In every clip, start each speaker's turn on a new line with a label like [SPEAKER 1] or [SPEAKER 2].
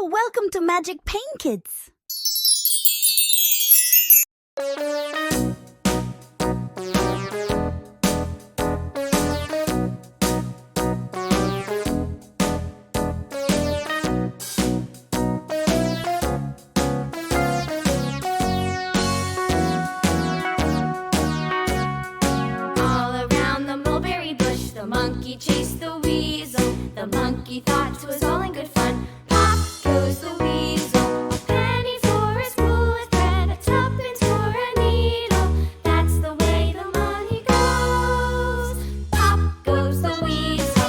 [SPEAKER 1] Hello, welcome to Magic Paint Kids.
[SPEAKER 2] All around the mulberry bush, the monkey chased the weasel. The monkey thought 'twas all in good fun. Pop goes the weasel, a penny for a spool of thread, a tuppence for a needle. That's the way the money goes. Pop goes the weasel.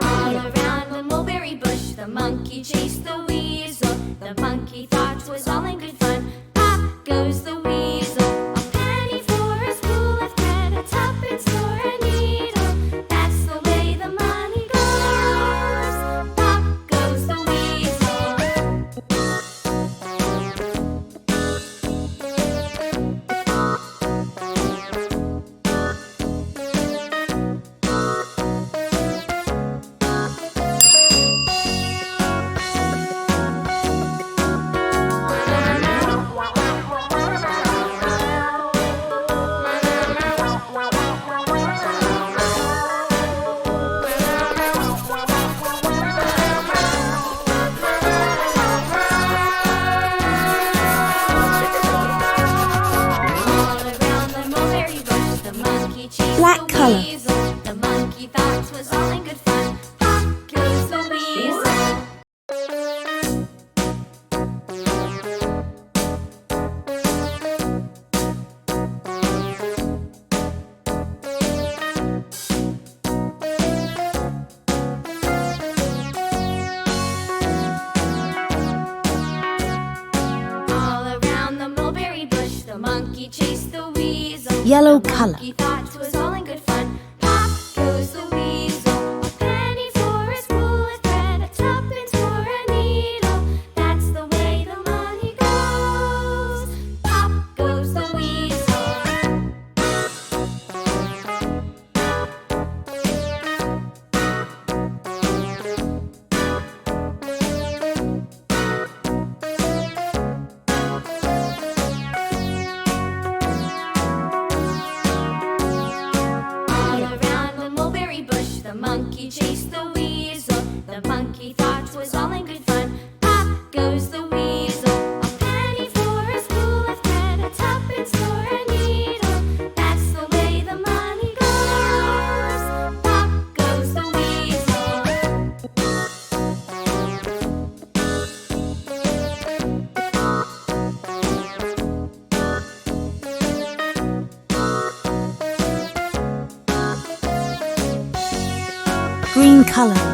[SPEAKER 2] All around the mulberry bush, the monkey chased the weasel. The monkey thought 'twas all in good fun. Pop goes the weasel, a penny for a spool of thread, a tuppence for a needle. That's the way the money goes. Pop goes the weasel. All around the mulberry bush, the monkey chased
[SPEAKER 1] Black
[SPEAKER 2] the
[SPEAKER 1] colour.
[SPEAKER 2] weasel. The monkey thought 'twas all in good fun. Pop goes the weasel. All around the mulberry bush, the monkey chased the weasel.
[SPEAKER 1] Yellow
[SPEAKER 2] The
[SPEAKER 1] colour.
[SPEAKER 2] monkey thought 'twas all in good fun. Pop goes the weasel, a penny for a spool of thread, a tuppence for a needle. That's the way the money goes. Pop goes the weasel. All around the mulberry bush, the monkey chased the weasel. The monkey thought 'twas all in good fun. Pop goes the weasel, a penny for a spool of thread, a tuppence for a needle. That's the way the money goes. Pop goes the weasel.
[SPEAKER 1] Green colour.